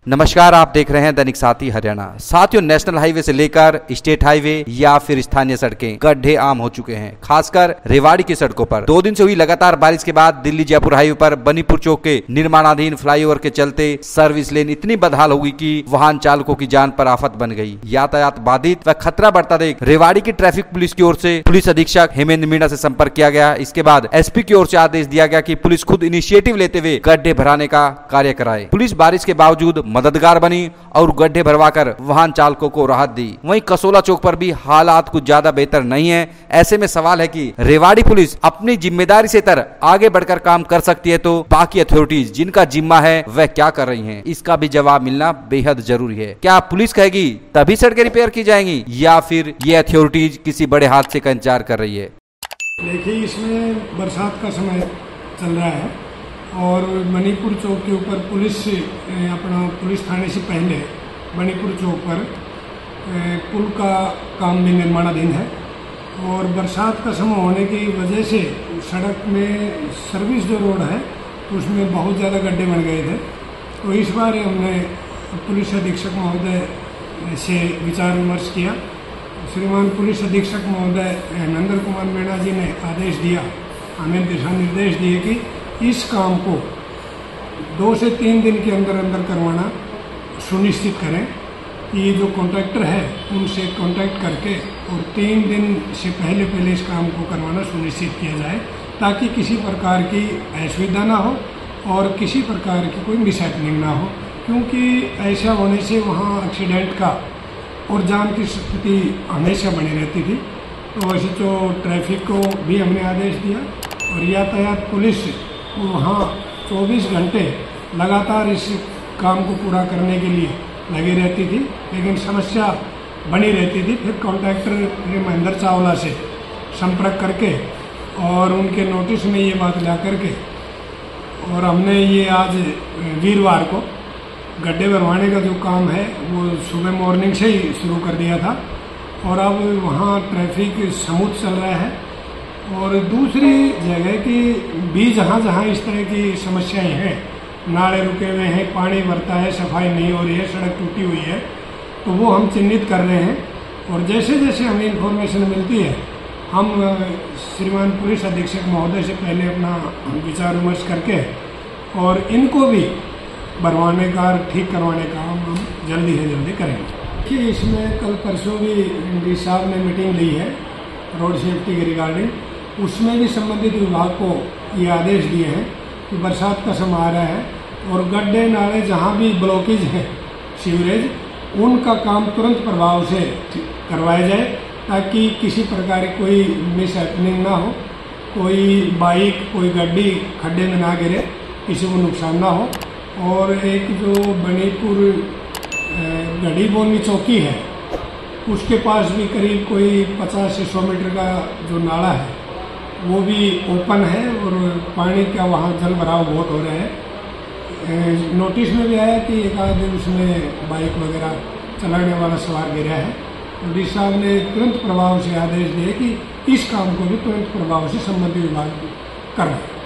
नमस्कार, आप देख रहे हैं दैनिक साथी हरियाणा। साथियों, नेशनल हाईवे से लेकर स्टेट हाईवे या फिर स्थानीय सड़कें गड्ढे आम हो चुके हैं, खासकर रेवाड़ी की सड़कों पर। 2 दिन से हुई लगातार बारिश के बाद दिल्ली जयपुर हाईवे पर बनीपुर चौक के निर्माणाधीन फ्लाईओवर के चलते सर्विस लेन इतनी बदहाल हो गई कि वाहन चालकों की जान पर आफत बन गई। यातायात बाधित व खतरा बढ़ता देख रेवाड़ी की ट्रैफिक पुलिस की ओर से पुलिस अधीक्षक हेमेंद्र मीणा से संपर्क किया गया। इसके बाद एसपी की ओर से आदेश दिया गया कि पुलिस खुद इनिशिएटिव लेते हुए गड्ढे भराने का कार्य कराए। पुलिस बारिश के बावजूद मददगार बनी और गड्ढे भरवाकर वाहन चालकों को राहत दी। वहीं कसोला चौक पर भी हालात कुछ ज्यादा बेहतर नहीं है। ऐसे में सवाल है कि रेवाड़ी पुलिस अपनी जिम्मेदारी से इतर आगे बढ़कर काम कर सकती है तो बाकी अथॉरिटीज जिनका जिम्मा है वह क्या कर रही हैं, इसका भी जवाब मिलना बेहद जरूरी है। क्या पुलिस कहेगी तभी सड़कें रिपेयर की जाएंगी या फिर ये अथॉरिटीज किसी बड़े हादसे का इंतजार कर रही है? देखिए, इसमें बरसात का समय चल रहा है और मणिपुर चौक के ऊपर पुलिस थाने से पहले मणिपुर चौक पर पुल का काम भी निर्माणाधीन है और बरसात का समय होने की वजह से सड़क में सर्विस जो रोड है उसमें बहुत ज़्यादा गड्ढे बन गए थे। तो इस बार हमने पुलिस अधीक्षक महोदय से विचार विमर्श किया। श्रीमान पुलिस अधीक्षक महोदय हेमेंद्र कुमार मीणा जी ने आदेश दिया, हमें दिशा निर्देश दिए कि इस काम को 2 से 3 दिन के अंदर अंदर करवाना सुनिश्चित करें। ये जो कॉन्ट्रैक्टर है उनसे कॉन्टैक्ट करके और 3 दिन से पहले इस काम को करवाना सुनिश्चित किया जाए ताकि किसी प्रकार की असुविधा ना हो और किसी प्रकार की कोई मिसहैपनिंग ना हो, क्योंकि ऐसा होने से वहाँ एक्सीडेंट का और जान की स्थिति हमेशा बनी रहती थी। तो वैसे तो ट्रैफिक को भी हमने आदेश दिया और यातायात पुलिस वहाँ 24 घंटे लगातार इस काम को पूरा करने के लिए लगी रहती थी, लेकिन समस्या बनी रहती थी। फिर कॉन्ट्रैक्टर महेंद्र चावला से संपर्क करके और उनके नोटिस में ये बात ला करके और हमने ये आज वीरवार को गड्ढे भरवाने का जो काम है वो सुबह मॉर्निंग से ही शुरू कर दिया था और अब वहाँ ट्रैफिक स्मूथ चल रहा है। और दूसरी जगह की भी जहाँ इस तरह की समस्याएं हैं, नाले रुके हुए हैं, पानी भरता है, सफाई नहीं हो रही है, सड़क टूटी हुई है, तो वो हम चिन्हित कर रहे हैं और जैसे जैसे हमें इन्फॉर्मेशन मिलती है हम श्रीमान पुलिस अधीक्षक महोदय से पहले अपना विचार विमर्श करके और इनको भी भरवाने का ठीक करवाने का हम जल्दी से जल्दी करेंगे। कि इसमें कल परसों भी डी साहब ने मीटिंग ली है रोड सेफ्टी के रिगार्डिंग, उसमें भी संबंधित विभाग को ये आदेश दिए हैं कि बरसात का समय आ रहा है और गड्ढे नाले जहाँ भी ब्लॉकेज है सीवरेज उनका काम तुरंत प्रभाव से करवाया जाए ताकि किसी प्रकार की कोई मिसहैपनिंग ना हो, कोई बाइक कोई गाड़ी खड्डे में ना गिरे, किसी को नुकसान ना हो। और एक जो बनीपुर गढ़ी बोनी चौकी है उसके पास भी करीब कोई 50 से 100 मीटर का जो नाला है वो भी ओपन है और पानी का वहाँ जल भराव बहुत हो रहा है। नोटिस में भी आया कि एक आध दिन उसमें बाइक वगैरह चलाने वाला सवार गिरा है। तो डी साहब ने तुरंत प्रभाव से आदेश दिए कि इस काम को भी तुरंत प्रभाव से संबंधित विभाग कर रहे हैं।